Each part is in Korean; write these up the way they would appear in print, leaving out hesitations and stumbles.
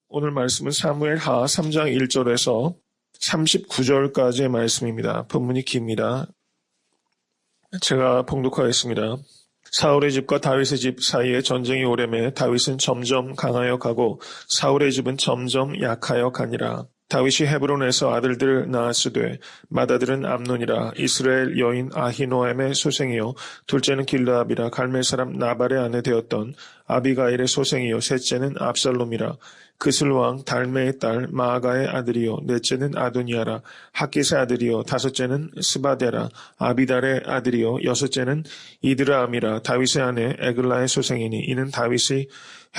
오늘 말씀은 사무엘하 3장 1절에서 39절까지의 말씀입니다. 본문이 깁니다. 제가 봉독하겠습니다. 사울의 집과 다윗의 집 사이에 전쟁이 오래매 다윗은 점점 강하여 가고 사울의 집은 점점 약하여 가니라. 다윗이 헤브론에서 아들들을 낳았으되 맏아들은 암논이라 이스라엘 여인 아히노엠의 소생이요 둘째는 길르압이라 갈멜 사람 나발의 아내 되었던 아비가일의 소생이요 셋째는 압살롬이라. 그슬 왕 달메의 딸 마아가의 아들이요 넷째는 아도니아라. 학깃의 아들이요 다섯째는 스바데라. 아비달의 아들이요 여섯째는 이드라암이라. 다윗의 아내 에글라의 소생이니 이는 다윗이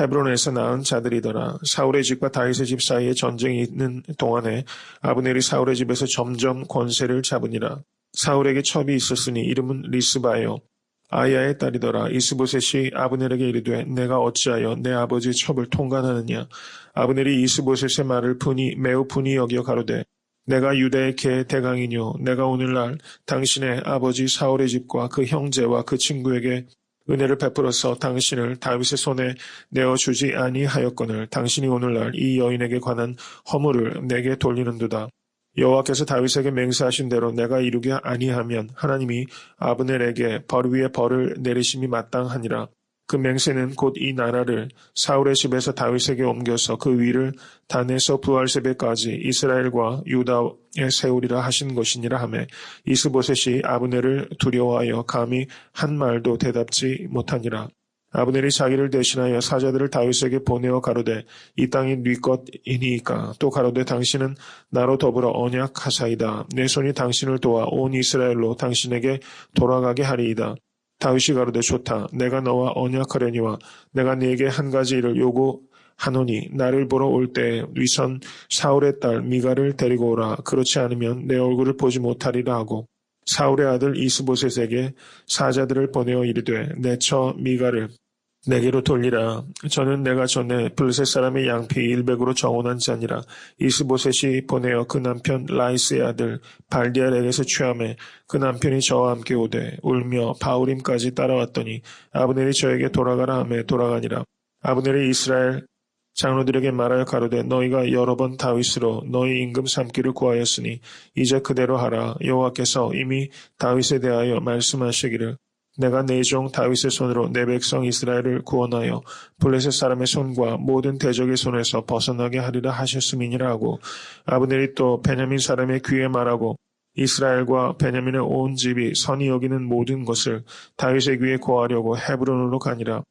헤브론에서 낳은 자들이더라. 사울의 집과 다윗의 집 사이에 전쟁이 있는 동안에 아브넬이 사울의 집에서 점점 권세를 잡으니라. 사울에게 첩이 있었으니 이름은 리스바요 아야의 딸이더라. 이스보셋이 아브넬에게 이르되 내가 어찌하여 내 아버지의 첩을 통간하느냐. 아브넬이 이스보셋의 말을 매우 분이 여겨 가로되 내가 유다의 개 대강이뇨. 내가 오늘날 당신의 아버지 사울의 집과 그 형제와 그 친구에게 은혜를 베풀어서 당신을 다윗의 손에 내어주지 아니하였거늘 당신이 오늘날 이 여인에게 관한 허물을 내게 돌리는도다. 여호와께서 다윗에게 맹세하신 대로 내가 이루게 아니하면 하나님이 아브넬에게 벌 위에 벌을 내리심이 마땅하니라. 그 맹세는 곧 이 나라를 사울의 집에서 다윗에게 옮겨서 그 위를 단에서 부알세베까지 이스라엘과 유다에 세우리라 하신 것이니라 하매 이스보셋이 아브넬을 두려워하여 감히 한 말도 대답지 못하니라. 아브넬이 자기를 대신하여 사자들을 다윗에게 보내어 가로되 이 땅이 네 것이니이까 또 가로되 당신은 나로 더불어 언약하사이다. 내 손이 당신을 도와 온 이스라엘로 당신에게 돌아가게 하리이다. 다윗이 가로되 좋다. 내가 너와 언약하려니와 내가 네게 한 가지 일을 요구하노니 나를 보러 올 때에 위선 사울의 딸 미가를 데리고 오라. 그렇지 않으면 내 얼굴을 보지 못하리라 하고 사울의 아들 이스보셋에게 사자들을 보내어 이르되 내 처 미가를 내게로 돌리라. 저는 내가 전에 블레셋 사람의 양피 100으로 정혼한 자니라. 이스보셋이 보내어 그 남편 라이스의 아들 발디알에게서 취하매 그 남편이 저와 함께 오되 울며 바울임까지 따라왔더니 아브넬이 저에게 돌아가라 하매 돌아가니라. 아브넬이 이스라엘 장로들에게 말하여 가로되 너희가 여러 번 다윗으로 너희 임금 삼기를 구하였으니 이제 그대로 하라. 여호와께서 이미 다윗에 대하여 말씀하시기를 내가 내 종 다윗의 손으로 내 백성 이스라엘을 구원하여 블레셋 사람의 손과 모든 대적의 손에서 벗어나게 하리라 하셨음이니라 하고 아브넬이 또 베냐민 사람의 귀에 말하고 이스라엘과 베냐민의 온 집이 선히 여기는 모든 것을 다윗의 귀에 고하려고 헤브론으로 가니라.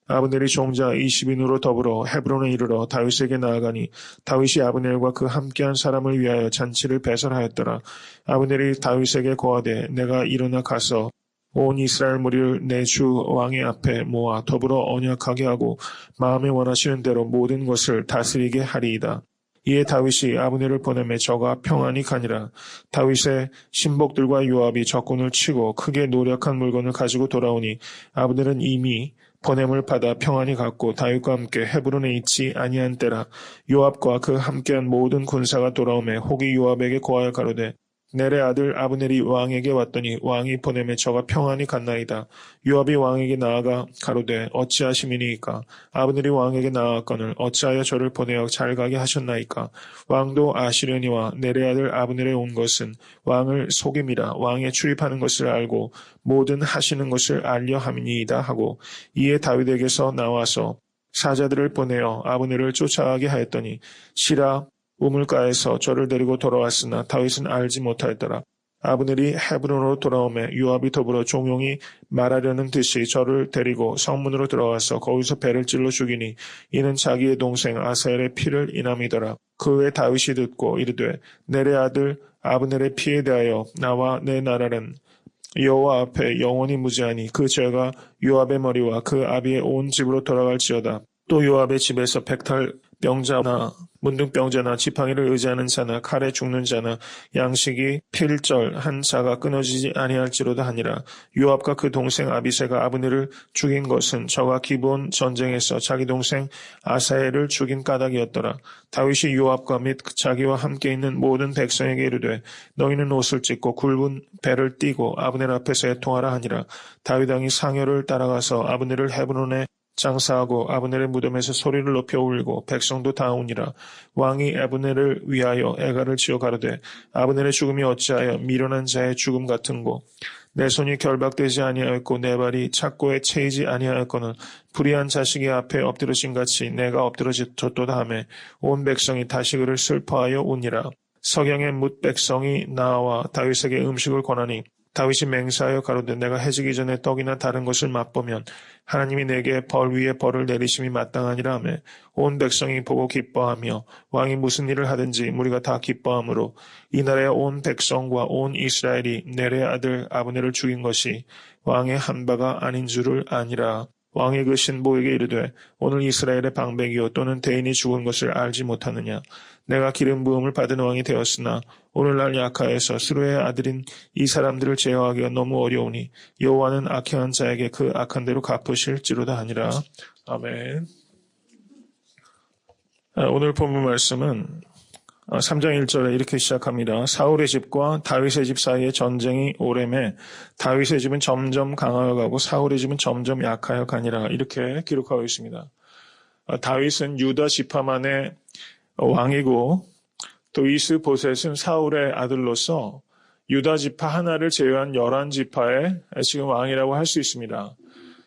아브넬이 종자 20인으로 더불어 헤브론에 이르러 다윗에게 나아가니 다윗이 아브넬과 그 함께한 사람을 위하여 잔치를 배설하였더라. 아브넬이 다윗에게 고하되 내가 일어나 가서 온 이스라엘 무리를 내 주 왕의 앞에 모아 더불어 언약하게 하고 마음에 원하시는 대로 모든 것을 다스리게 하리이다. 이에 다윗이 아브넬을 보내매 저가 평안히 가니라. 다윗의 신복들과 요압이 적군을 치고 크게 노력한 물건을 가지고 돌아오니 아브넬은 이미 보냄을 받아 평안히 갔고 다윗과 함께 헤브론에 있지 아니한 때라. 요압과 그 함께한 모든 군사가 돌아오매 혹이 요압에게 고하여 가로되 넬의 아들 아브넬이 왕에게 왔더니 왕이 보내매 저가 평안히 갔나이다. 요압이 왕에게 나아가 가로되 어찌하심이니이까. 아브넬이 왕에게 나아갔거늘 어찌하여 저를 보내어 잘 가게 하셨나이까. 왕도 아시려니와 넬의 아들 아브넬에 온 것은 왕을 속임이라. 왕에 출입하는 것을 알고 모든 하시는 것을 알려 함이니이다 하고 이에 다윗에게서 나와서 사자들을 보내어 아브넬을 쫓아가게 하였더니 시라 우물가에서 저를 데리고 돌아왔으나 다윗은 알지 못하였더라. 아브넬이 헤브론으로 돌아오매 요압이 더불어 종용이 말하려는 듯이 저를 데리고 성문으로 들어와서 거기서 배를 찔러 죽이니 이는 자기의 동생 아사엘의 피를 인함이더라. 그 후에 다윗이 듣고 이르되 넬의 아들 아브넬의 피에 대하여 나와 내 나라는 여호와 앞에 영원히 무죄하니 그 죄가 요압의 머리와 그 아비의 온 집으로 돌아갈지어다. 또 요압의 집에서 백탈 병자나 문둥병자나 지팡이를 의지하는 자나 칼에 죽는 자나 양식이 필절한 자가 끊어지지 아니할지로다 하니라. 요압과 그 동생 아비새가 아브넬을 죽인 것은 저가 기브온 전쟁에서 자기 동생 아사엘을 죽인 까닭이었더라. 다윗이 요압과 및 자기와 함께 있는 모든 백성에게 이르되 너희는 옷을 찢고 굵은 배를 띠고 아브넬 앞에서 애통하라 하니라. 다윗 왕이 상여를 따라가서 아브넬을 헤브론에 장사하고 아브넬의 무덤에서 소리를 높여 울고 백성도 다 우니라. 왕이 아브넬을 위하여 애가를 지어 가로되 아브넬의 죽음이 어찌하여 미련한 자의 죽음 같은고 내 손이 결박되지 아니하였고 내 발이 착고에 채이지 아니하였거늘 불의한 자식이 앞에 엎드러진 같이 내가 엎드러졌도다 하매 온 백성이 다시 그를 슬퍼하여 우니라. 석양의 뭇 백성이 나와 다윗에게 음식을 권하니 다윗이 맹세하여 가로되 내가 해지기 전에 떡이나 다른 것을 맛보면 하나님이 내게 벌 위에 벌을 내리심이 마땅하니라 하며 온 백성이 보고 기뻐하며 왕이 무슨 일을 하든지 무리가 다 기뻐하므로 이날에 온 백성과 온 이스라엘이 넬의 아들 아브넬을 죽인 것이 왕의 한 바가 아닌 줄을 아니라. 왕이 그 신복에게 이르되 오늘 이스라엘의 방백이요 또는 대인이 죽은 것을 알지 못하느냐. 내가 기름 부음을 받은 왕이 되었으나 오늘날 약하에서 스루의 아들인 이 사람들을 제어하기가 너무 어려우니 여호와는 악행한 자에게 그 악한 대로 갚으실지로다 하니라. 아멘. 오늘 본문 말씀은 3장 1절에 이렇게 시작합니다. 사울의 집과 다윗의 집 사이의 전쟁이 오래매 다윗의 집은 점점 강하여 가고 사울의 집은 점점 약하여 가니라. 이렇게 기록하고 있습니다. 다윗은 유다 지파만의 왕이고 또 이스보셋은 사울의 아들로서 유다 지파 하나를 제외한 11지파의 지금 왕이라고 할 수 있습니다.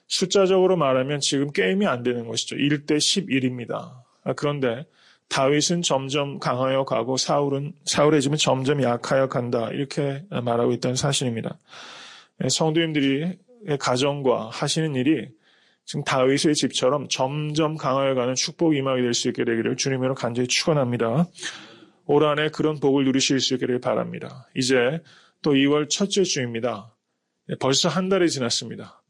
숫자적으로 말하면 지금 게임이 안 되는 것이죠. 1대 11입니다. 그런데 다윗은 점점 강하여 가고 사울의 집은 점점 약하여 간다. 이렇게 말하고 있다는 사실입니다. 성도님들이 가정과 하시는 일이 지금 다윗의 집처럼 점점 강하여 가는 축복이 임하게 될 수 있게 되기를 주님으로 간절히 축원합니다. 올 한해 그런 복을 누리실 수 있기를 바랍니다. 이제 또 2월 첫째 주입니다. 벌써 한 달이 지났습니다.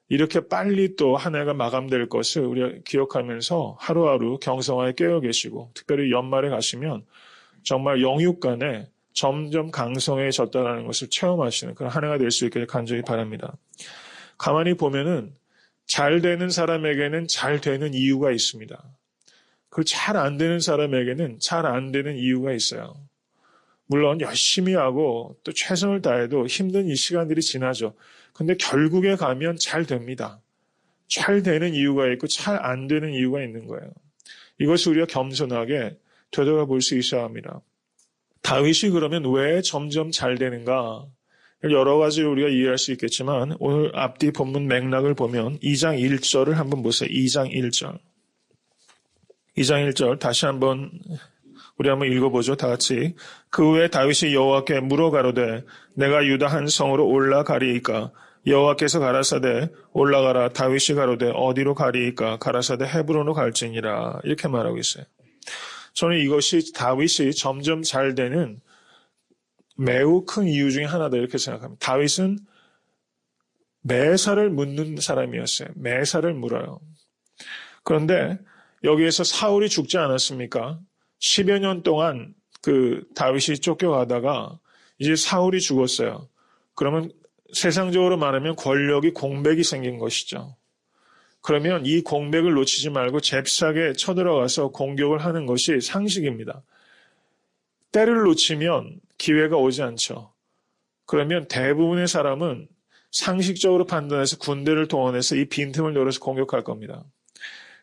이렇게 빨리 또 한 해가 마감될 것을 우리가 기억하면서 하루하루 경성하에 깨어 계시고 특별히 연말에 가시면 정말 영육간에 점점 강성해졌다는 것을 체험하시는 그런 한 해가 될 수 있기를 간절히 바랍니다. 가만히 보면은 잘 되는 사람에게는 잘 되는 이유가 있습니다. 그 잘 안 되는 사람에게는 잘 안 되는 이유가 있어요. 물론 열심히 하고 또 최선을 다해도 힘든 이 시간들이 지나죠. 근데 결국에 가면 잘 됩니다. 잘 되는 이유가 있고 잘 안 되는 이유가 있는 거예요. 이것을 우리가 겸손하게 되돌아볼 수 있어야 합니다. 다윗이 그러면 왜 점점 잘 되는가? 여러 가지로 우리가 이해할 수 있겠지만 오늘 앞뒤 본문 맥락을 보면 2장 1절을 한번 보세요. 2장 1절. 2장 1절 다시 한번 우리 한번 읽어보죠. 다 같이. 그 후에 다윗이 여호와께 물어가로되 내가 유다 한 성으로 올라가리이까? 여호와께서 가라사대 올라가라. 다윗이 가로되 어디로 가리이까? 가라사대 헤브론으로 갈지니라. 이렇게 말하고 있어요. 저는 이것이 다윗이 점점 잘 되는 매우 큰 이유 중에 하나다 이렇게 생각합니다. 다윗은 매사를 묻는 사람이었어요. 매사를 물어요. 그런데 여기에서 사울이 죽지 않았습니까? 10여 년 동안 그 다윗이 쫓겨가다가 이제 사울이 죽었어요. 그러면 세상적으로 말하면 권력이 공백이 생긴 것이죠. 그러면 이 공백을 놓치지 말고 잽싸게 쳐들어가서 공격을 하는 것이 상식입니다. 때를 놓치면 기회가 오지 않죠. 그러면 대부분의 사람은 상식적으로 판단해서 군대를 동원해서 이 빈틈을 노려서 공격할 겁니다.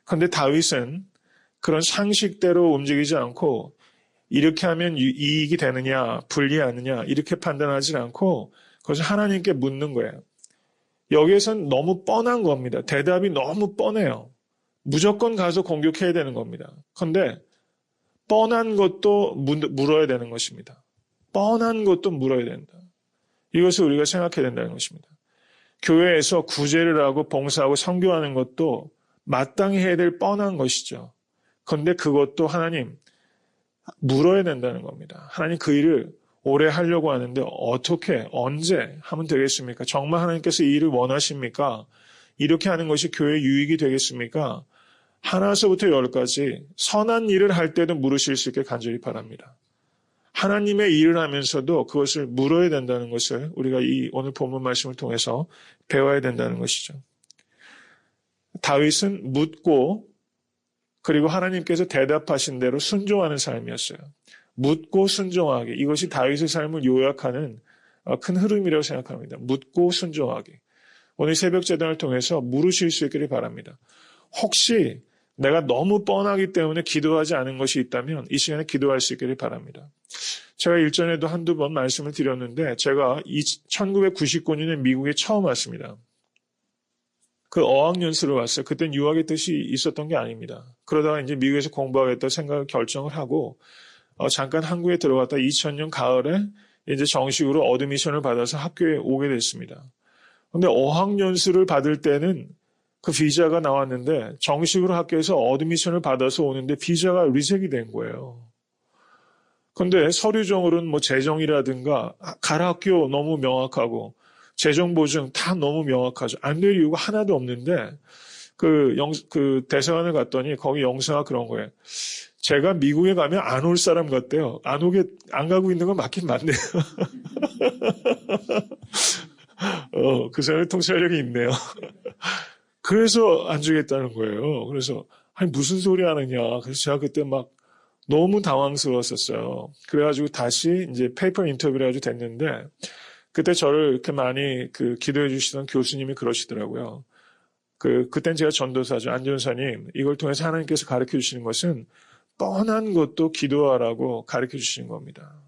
그런데 다윗은 그런 상식대로 움직이지 않고 이렇게 하면 이익이 되느냐 불리하느냐 이렇게 판단하지 않고 그것을 하나님께 묻는 거예요. 여기에선 너무 뻔한 겁니다. 대답이 너무 뻔해요. 무조건 가서 공격해야 되는 겁니다. 그런데 뻔한 것도 물어야 되는 것입니다. 뻔한 것도 물어야 된다. 이것을 우리가 생각해야 된다는 것입니다. 교회에서 구제를 하고 봉사하고 선교하는 것도 마땅히 해야 될 뻔한 것이죠. 그런데 그것도 하나님 물어야 된다는 겁니다. 하나님 그 일을 오래 하려고 하는데 어떻게 언제 하면 되겠습니까? 정말 하나님께서 이 일을 원하십니까? 이렇게 하는 것이 교회의 유익이 되겠습니까? 하나서부터 열까지 선한 일을 할 때도 물으실 수 있게 간절히 바랍니다. 하나님의 일을 하면서도 그것을 물어야 된다는 것을 우리가 이 오늘 본문 말씀을 통해서 배워야 된다는 것이죠. 다윗은 묻고 그리고 하나님께서 대답하신 대로 순종하는 삶이었어요. 묻고 순종하기. 이것이 다윗의 삶을 요약하는 큰 흐름이라고 생각합니다. 묻고 순종하기. 오늘 새벽 재단을 통해서 물으실 수 있기를 바랍니다. 혹시 내가 너무 뻔하기 때문에 기도하지 않은 것이 있다면 이 시간에 기도할 수 있기를 바랍니다. 제가 일전에도 한두 번 말씀을 드렸는데 제가 1999년에 미국에 처음 왔습니다. 그 어학연수를 왔어요. 그땐 유학의 뜻이 있었던 게 아닙니다. 그러다가 이제 미국에서 공부하겠다 생각을 결정을 하고 잠깐 한국에 들어갔다 2000년 가을에 이제 정식으로 어드미션을 받아서 학교에 오게 됐습니다. 근데 어학연수를 받을 때는 그 비자가 나왔는데 정식으로 학교에서 어드미션을 받아서 오는데 비자가 리젝이 된 거예요. 근데 서류적으로는 뭐 재정이라든가 갈 학교 너무 명확하고 재정 보증 다 너무 명확하죠. 안 될 이유가 하나도 없는데 그 대사관을 갔더니 거기 영사가 그런 거예요. 제가 미국에 가면 안 올 사람 같대요. 안 가고 있는 건 맞긴 맞네요. 그 사람의 통찰력이 있네요. 그래서 안 주겠다는 거예요. 그래서 아니 무슨 소리 하느냐. 그래서 제가 그때 막 너무 당황스러웠었어요. 그래가지고 다시 이제 페이퍼 인터뷰를 해가지고 됐는데 그때 저를 이렇게 많이 기도해 주시던 교수님이 그러시더라고요. 그땐 제가 전도사죠. 안 전사님, 이걸 통해서 하나님께서 가르쳐 주시는 것은 뻔한 것도 기도하라고 가르쳐 주시는 겁니다.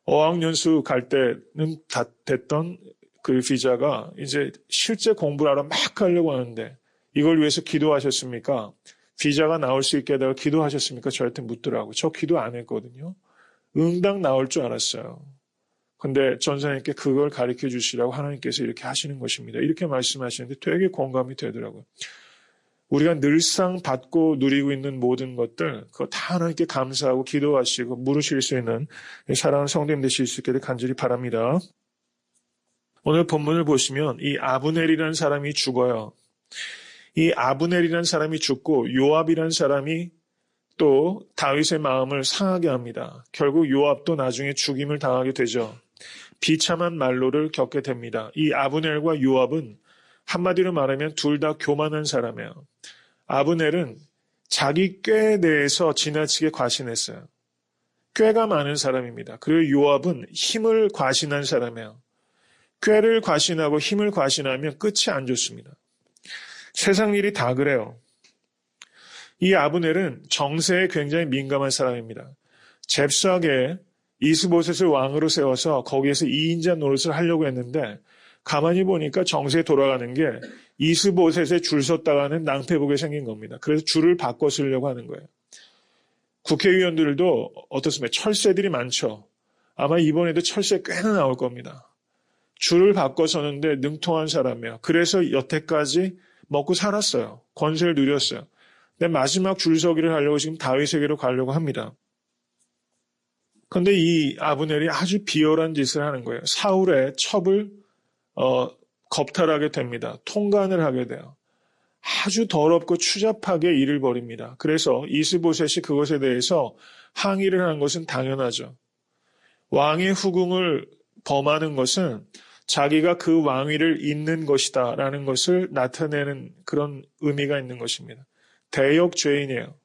어학연수 갈 때는 다 됐던 그 비자가 이제 실제 공부를 하러 막 가려고 하는데 이걸 위해서 기도하셨습니까? 비자가 나올 수 있게 해달라고 기도하셨습니까? 저한테 묻더라고요. 저 기도 안 했거든요. 응당 나올 줄 알았어요. 근데 전사님께 그걸 가르쳐 주시라고 하나님께서 이렇게 하시는 것입니다. 이렇게 말씀하시는데 되게 공감이 되더라고요. 우리가 늘상 받고 누리고 있는 모든 것들 그거 다 하나님께 감사하고 기도하시고 물으실 수 있는 사랑하는 성도님 되실 수 있기를 간절히 바랍니다. 오늘 본문을 보시면 이 아브넬이라는 사람이 죽어요. 이 아브넬이라는 사람이 죽고 요압이라는 사람이 또 다윗의 마음을 상하게 합니다. 결국 요압도 나중에 죽임을 당하게 되죠. 비참한 말로를 겪게 됩니다. 이 아브넬과 요압은 한마디로 말하면 둘 다 교만한 사람이에요. 아브넬은 자기 꾀에 대해서 지나치게 과신했어요. 꾀가 많은 사람입니다. 그리고 요압은 힘을 과신한 사람이에요. 꾀를 과신하고 힘을 과신하면 끝이 안 좋습니다. 세상 일이 다 그래요. 이 아브넬은 정세에 굉장히 민감한 사람입니다. 잽싸게 이스보셋을 왕으로 세워서 거기에서 2인자 노릇을 하려고 했는데 가만히 보니까 정세에 돌아가는 게 이스보셋에 줄 섰다가는 낭패보게 생긴 겁니다. 그래서 줄을 바꿔 쓰려고 하는 거예요. 국회의원들도 어떻습니까? 철새들이 많죠. 아마 이번에도 철새 꽤나 나올 겁니다. 줄을 바꿔 서는데 능통한 사람이에요. 그래서 여태까지 먹고 살았어요. 권세를 누렸어요. 근데 마지막 줄서기를 하려고 지금 다윗에게로 가려고 합니다. 그런데 이 아브넬이 아주 비열한 짓을 하는 거예요. 사울의 첩을 겁탈하게 됩니다. 통간을 하게 돼요. 아주 더럽고 추잡하게 일을 벌입니다. 그래서 이스보셋이 그것에 대해서 항의를 하는 것은 당연하죠. 왕의 후궁을 범하는 것은 자기가 그 왕위를 잇는 것이다 라는 것을 나타내는 그런 의미가 있는 것입니다. 대역죄인이에요.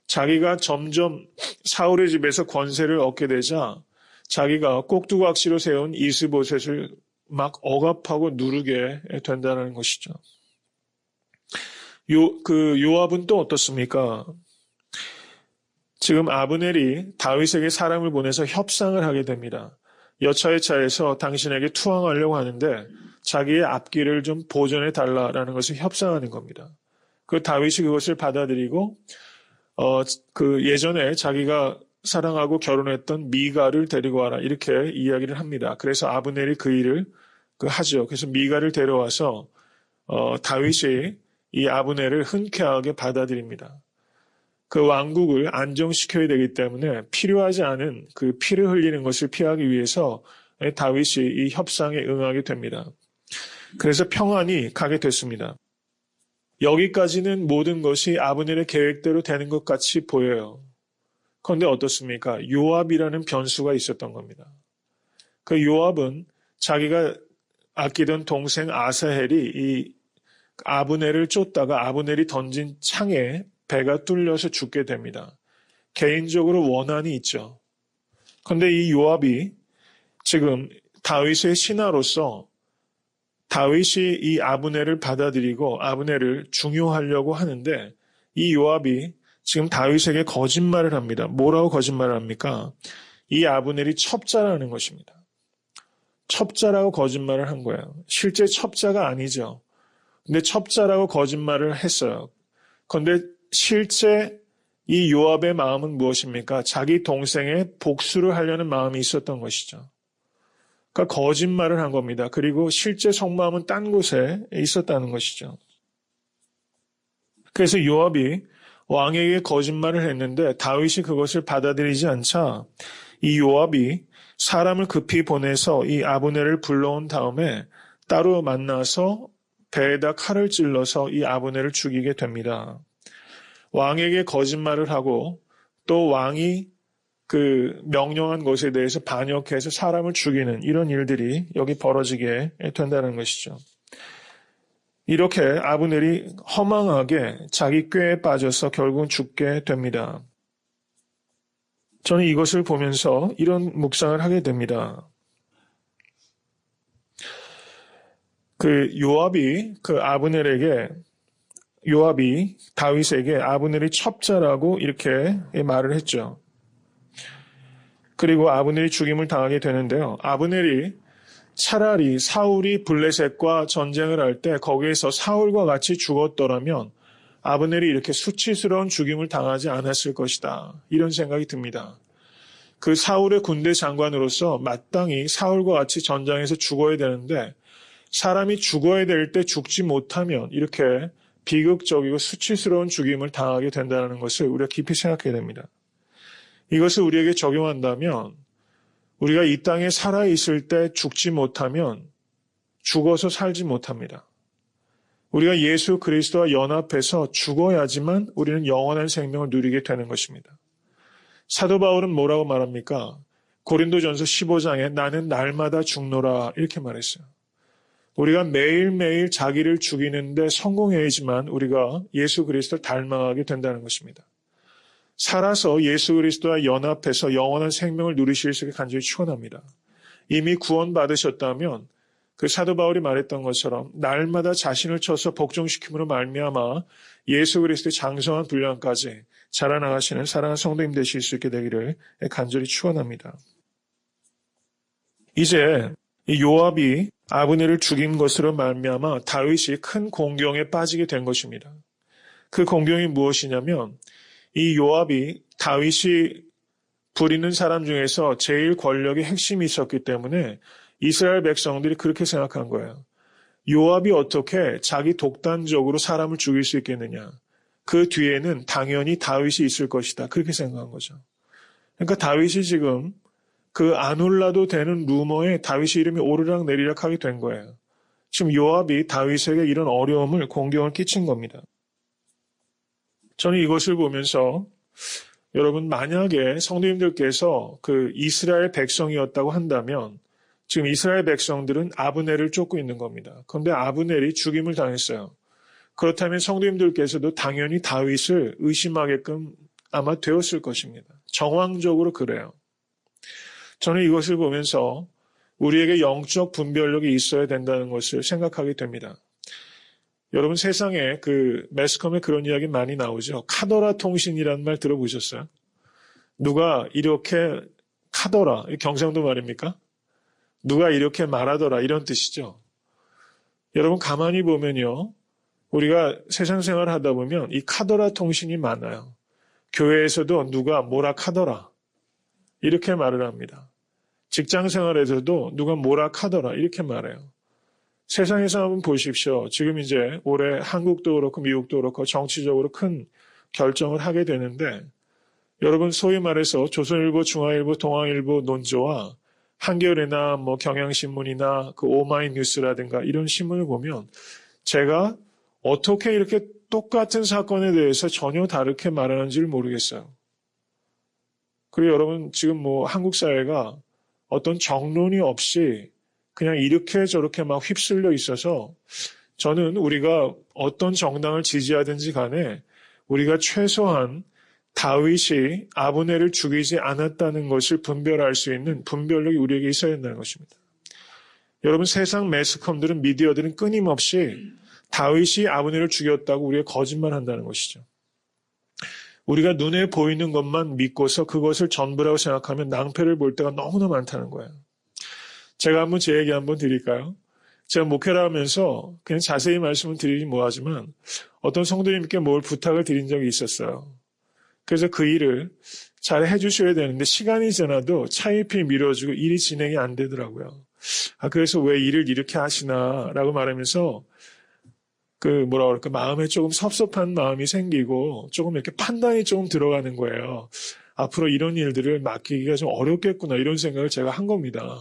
자기가 점점 사울의 집에서 권세를 얻게 되자 자기가 꼭두각시로 세운 이스보셋을 막 억압하고 누르게 된다는 것이죠. 요압은 또 어떻습니까? 지금 아브넬이 다윗에게 사람을 보내서 협상을 하게 됩니다. 여차에 차에서 당신에게 투항하려고 하는데 자기의 앞길을 좀 보존해 달라라는 것을 협상하는 겁니다. 그 다윗이 그것을 받아들이고 예전에 자기가 사랑하고 결혼했던 미가를 데리고 와라 이렇게 이야기를 합니다. 그래서 아브넬이 그 일을 하죠. 그래서 미가를 데려와서 다윗이 이 아브넬을 흔쾌하게 받아들입니다. 그 왕국을 안정시켜야 되기 때문에 필요하지 않은 그 피를 흘리는 것을 피하기 위해서 다윗이 이 협상에 응하게 됩니다. 그래서 평안이 가게 됐습니다. 여기까지는 모든 것이 아브넬의 계획대로 되는 것 같이 보여요. 그런데 어떻습니까? 요압이라는 변수가 있었던 겁니다. 그 요압은 자기가 아끼던 동생 아사헬이 이 아브넬을 쫓다가 아브넬이 던진 창에 배가 뚫려서 죽게 됩니다. 개인적으로 원한이 있죠. 그런데 이 요압이 지금 다윗의 신하로서 다윗이 이 아브넬을 받아들이고 아브넬을 중용하려고 하는데 이 요압이 지금 다윗에게 거짓말을 합니다. 뭐라고 거짓말을 합니까? 이 아브넬이 첩자라는 것입니다. 첩자라고 거짓말을 한 거예요. 실제 첩자가 아니죠. 근데 첩자라고 거짓말을 했어요. 그런데 실제 이 요압의 마음은 무엇입니까? 자기 동생의 복수를 하려는 마음이 있었던 것이죠. 그러니까 거짓말을 한 겁니다. 그리고 실제 속마음은 딴 곳에 있었다는 것이죠. 그래서 요압이 왕에게 거짓말을 했는데 다윗이 그것을 받아들이지 않자 이 요압이 사람을 급히 보내서 이 아브넬을 불러온 다음에 따로 만나서 배에다 칼을 찔러서 이 아브넬을 죽이게 됩니다. 왕에게 거짓말을 하고 또 왕이 그 명령한 것에 대해서 반역해서 사람을 죽이는 이런 일들이 여기 벌어지게 된다는 것이죠. 이렇게 아브넬이 허망하게 자기 꾀에 빠져서 결국은 죽게 됩니다. 저는 이것을 보면서 이런 묵상을 하게 됩니다. 요압이 다윗에게 아브넬이 첩자라고 이렇게 말을 했죠. 그리고 아브넬이 죽임을 당하게 되는데요. 아브넬이 차라리 사울이 블레셋과 전쟁을 할 때 거기에서 사울과 같이 죽었더라면 아브넬이 이렇게 수치스러운 죽임을 당하지 않았을 것이다. 이런 생각이 듭니다. 그 사울의 군대 장관으로서 마땅히 사울과 같이 전장에서 죽어야 되는데 사람이 죽어야 될 때 죽지 못하면 이렇게 비극적이고 수치스러운 죽임을 당하게 된다는 것을 우리가 깊이 생각해야 됩니다. 이것을 우리에게 적용한다면 우리가 이 땅에 살아있을 때 죽지 못하면 죽어서 살지 못합니다. 우리가 예수 그리스도와 연합해서 죽어야지만 우리는 영원한 생명을 누리게 되는 것입니다. 사도 바울은 뭐라고 말합니까? 고린도전서 15장에 나는 날마다 죽노라 이렇게 말했어요. 우리가 매일매일 자기를 죽이는데 성공해야지만 우리가 예수 그리스도를 닮아가게 된다는 것입니다. 살아서 예수 그리스도와 연합해서 영원한 생명을 누리실 수 있게 간절히 축원합니다. 이미 구원받으셨다면 그 사도 바울이 말했던 것처럼 날마다 자신을 쳐서 복종시킴으로 말미암아 예수 그리스도의 장성한 분량까지 자라나가시는 사랑하는 성도님 되실 수 있게 되기를 간절히 축원합니다. 이제 이 요압이 아브넬을 죽인 것으로 말미암아 다윗이 큰 공경에 빠지게 된 것입니다. 그 공경이 무엇이냐면 이 요압이 다윗이 부리는 사람 중에서 제일 권력의 핵심이 있었기 때문에 이스라엘 백성들이 그렇게 생각한 거예요. 요압이 어떻게 자기 독단적으로 사람을 죽일 수 있겠느냐. 그 뒤에는 당연히 다윗이 있을 것이다. 그렇게 생각한 거죠. 그러니까 다윗이 지금 그 안 올라도 되는 루머에 다윗의 이름이 오르락 내리락 하게 된 거예요. 지금 요압이 다윗에게 이런 어려움을 공경을 끼친 겁니다. 저는 이것을 보면서 여러분 만약에 성도님들께서 그 이스라엘 백성이었다고 한다면 지금 이스라엘 백성들은 아브넬을 쫓고 있는 겁니다. 그런데 아브넬이 죽임을 당했어요. 그렇다면 성도님들께서도 당연히 다윗을 의심하게끔 아마 되었을 것입니다. 정황적으로 그래요. 저는 이것을 보면서 우리에게 영적 분별력이 있어야 된다는 것을 생각하게 됩니다. 여러분 세상에 그 매스컴에 그런 이야기 많이 나오죠. 카더라 통신이라는 말 들어보셨어요? 누가 이렇게 카더라, 경상도 말입니까? 누가 이렇게 말하더라 이런 뜻이죠. 여러분 가만히 보면요. 우리가 세상 생활을 하다 보면 이 카더라 통신이 많아요. 교회에서도 누가 뭐라 카더라 이렇게 말을 합니다. 직장 생활에서도 누가 뭐라 카더라 이렇게 말해요. 세상에서 한번 보십시오. 지금 이제 올해 한국도 그렇고 미국도 그렇고 정치적으로 큰 결정을 하게 되는데 여러분 소위 말해서 조선일보, 중앙일보, 동아일보 논조와 한겨레나 뭐 경향신문이나 그 오마이뉴스라든가 이런 신문을 보면 제가 어떻게 이렇게 똑같은 사건에 대해서 전혀 다르게 말하는지를 모르겠어요. 그리고 여러분 지금 뭐 한국 사회가 어떤 정론이 없이 그냥 이렇게 저렇게 막 휩쓸려 있어서 저는 우리가 어떤 정당을 지지하든지 간에 우리가 최소한 다윗이 아브넬을 죽이지 않았다는 것을 분별할 수 있는 분별력이 우리에게 있어야 된다는 것입니다. 여러분 세상 매스컴들은 미디어들은 끊임없이 다윗이 아브넬을 죽였다고 우리가 거짓말한다는 것이죠. 우리가 눈에 보이는 것만 믿고서 그것을 전부라고 생각하면 낭패를 볼 때가 너무나 많다는 거예요. 제가 한번 제 얘기 한번 드릴까요? 제가 목회를 하면서 그냥 자세히 말씀을 드리긴 뭐하지만 어떤 성도님께 뭘 부탁을 드린 적이 있었어요. 그래서 그 일을 잘 해주셔야 되는데 시간이 지나도 차일피일 미뤄지고 일이 진행이 안 되더라고요. 그래서 왜 일을 이렇게 하시나라고 말하면서 마음에 조금 섭섭한 마음이 생기고 조금 이렇게 판단이 조금 들어가는 거예요. 앞으로 이런 일들을 맡기기가 좀 어렵겠구나 이런 생각을 제가 한 겁니다.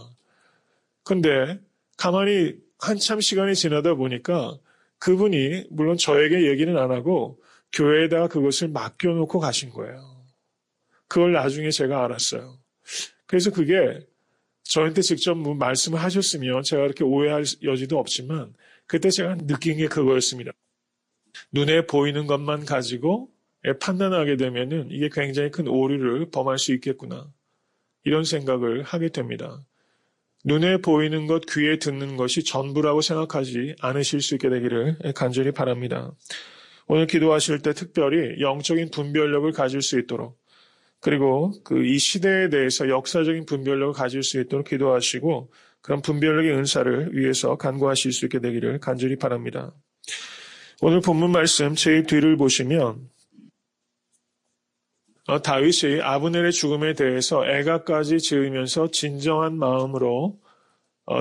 근데 가만히 한참 시간이 지나다 보니까 그분이 물론 저에게 얘기는 안 하고 교회에다가 그것을 맡겨놓고 가신 거예요. 그걸 나중에 제가 알았어요. 그래서 그게 저한테 직접 말씀을 하셨으면 제가 그렇게 오해할 여지도 없지만 그때 제가 느낀 게 그거였습니다. 눈에 보이는 것만 가지고 판단하게 되면은 이게 굉장히 큰 오류를 범할 수 있겠구나. 이런 생각을 하게 됩니다. 눈에 보이는 것, 귀에 듣는 것이 전부라고 생각하지 않으실 수 있게 되기를 간절히 바랍니다. 오늘 기도하실 때 특별히 영적인 분별력을 가질 수 있도록 그리고 이 시대에 대해서 역사적인 분별력을 가질 수 있도록 기도하시고 그런 분별력의 은사를 위해서 간구하실 수 있게 되기를 간절히 바랍니다. 오늘 본문 말씀 제 뒤를 보시면 다윗이 아브넬의 죽음에 대해서 애가까지 지으면서 진정한 마음으로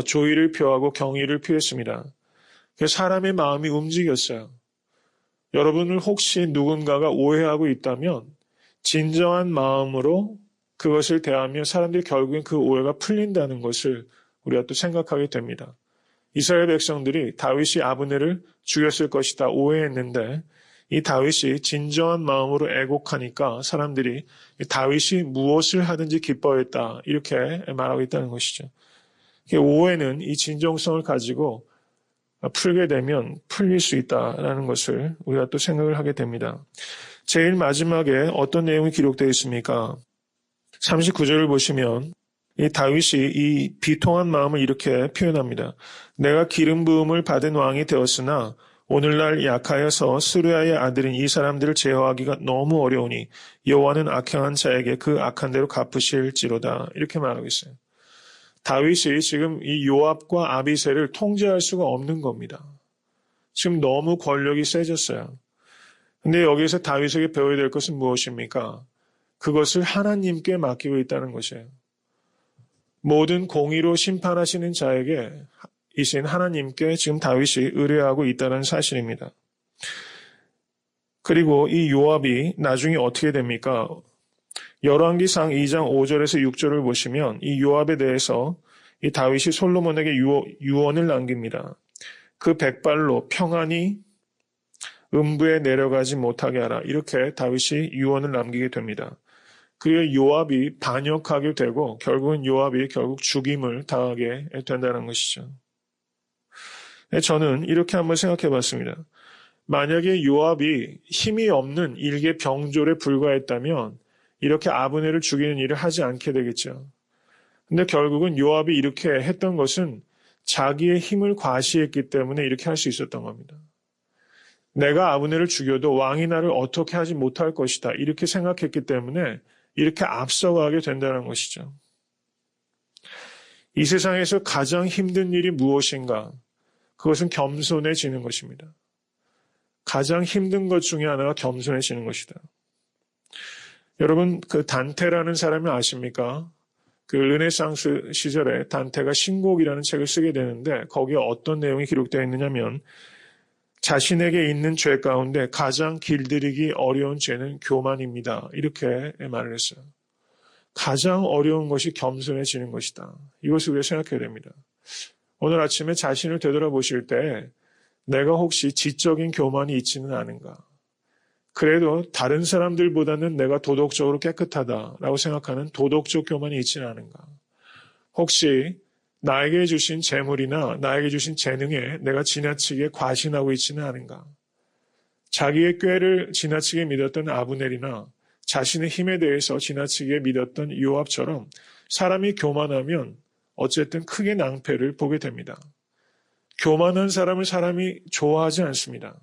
조의를 표하고 경의를 표했습니다. 사람의 마음이 움직였어요. 여러분을 혹시 누군가가 오해하고 있다면 진정한 마음으로 그것을 대하면 사람들이 결국엔 그 오해가 풀린다는 것을 우리가 또 생각하게 됩니다. 이스라엘 백성들이 다윗이 아브넬을 죽였을 것이다 오해했는데 이 다윗이 진정한 마음으로 애곡하니까 사람들이 다윗이 무엇을 하든지 기뻐했다 이렇게 말하고 있다는 것이죠. 오해는 이 진정성을 가지고 풀게 되면 풀릴 수 있다는 것을 우리가 또 생각을 하게 됩니다. 제일 마지막에 어떤 내용이 기록되어 있습니까? 39절을 보시면 이 다윗이 이 비통한 마음을 이렇게 표현합니다. 내가 기름 부음을 받은 왕이 되었으나 오늘날 약하여서 스루야의 아들인 이 사람들을 제어하기가 너무 어려우니 여호와는 악행한 자에게 그 악한 대로 갚으실지로다. 이렇게 말하고 있어요. 다윗이 지금 이 요압과 아비새를 통제할 수가 없는 겁니다. 지금 너무 권력이 세졌어요. 근데 여기에서 다윗에게 배워야 될 것은 무엇입니까? 그것을 하나님께 맡기고 있다는 것이에요. 모든 공의로 심판하시는 자에게 이신 하나님께 지금 다윗이 의뢰하고 있다는 사실입니다. 그리고 이 요압이 나중에 어떻게 됩니까? 열왕기상 2장 5절에서 6절을 보시면 이 요압에 대해서 이 다윗이 솔로몬에게 유언을 남깁니다. 그 백발로 평안히 음부에 내려가지 못하게 하라. 이렇게 다윗이 유언을 남기게 됩니다. 그의 요압이 반역하게 되고 결국은 요압이 결국 죽임을 당하게 된다는 것이죠. 저는 이렇게 한번 생각해 봤습니다. 만약에 요압이 힘이 없는 일개 병졸에 불과했다면 이렇게 아브넬을 죽이는 일을 하지 않게 되겠죠. 근데 결국은 요압이 이렇게 했던 것은 자기의 힘을 과시했기 때문에 이렇게 할 수 있었던 겁니다. 내가 아브넬을 죽여도 왕이 나를 어떻게 하지 못할 것이다. 이렇게 생각했기 때문에 이렇게 앞서가게 된다는 것이죠. 이 세상에서 가장 힘든 일이 무엇인가? 그것은 겸손해지는 것입니다. 가장 힘든 것 중에 하나가 겸손해지는 것이다. 여러분, 그 단테라는 사람을 아십니까? 그 르네상스 시절에 단테가 신곡이라는 책을 쓰게 되는데 거기에 어떤 내용이 기록되어 있느냐면 자신에게 있는 죄 가운데 가장 길들이기 어려운 죄는 교만입니다. 이렇게 말을 했어요. 가장 어려운 것이 겸손해지는 것이다. 이것을 우리가 생각해야 됩니다. 오늘 아침에 자신을 되돌아보실 때 내가 혹시 지적인 교만이 있지는 않은가? 그래도 다른 사람들보다는 내가 도덕적으로 깨끗하다라고 생각하는 도덕적 교만이 있지는 않은가? 혹시 나에게 주신 재물이나 나에게 주신 재능에 내가 지나치게 과신하고 있지는 않은가? 자기의 꾀를 지나치게 믿었던 아브넬이나 자신의 힘에 대해서 지나치게 믿었던 요압처럼 사람이 교만하면 어쨌든 크게 낭패를 보게 됩니다. 교만한 사람을 사람이 좋아하지 않습니다.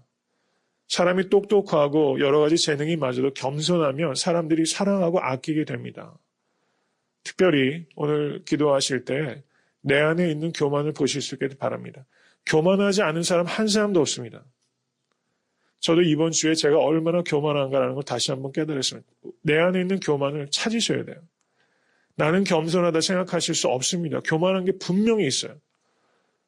사람이 똑똑하고 여러 가지 재능이 맞아도 겸손하면 사람들이 사랑하고 아끼게 됩니다. 특별히 오늘 기도하실 때 내 안에 있는 교만을 보실 수 있게 바랍니다. 교만하지 않은 사람 한 사람도 없습니다. 저도 이번 주에 제가 얼마나 교만한가라는 걸 다시 한번 깨달았습니다. 내 안에 있는 교만을 찾으셔야 돼요. 나는 겸손하다 생각하실 수 없습니다. 교만한 게 분명히 있어요.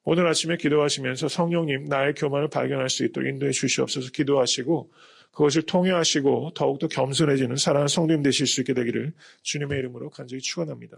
오늘 아침에 기도하시면서 성령님 나의 교만을 발견할 수 있도록 인도해 주시옵소서 기도하시고 그것을 통해 하시고 더욱더 겸손해지는 사랑하는 성도님 되실 수 있게 되기를 주님의 이름으로 간절히 축원합니다.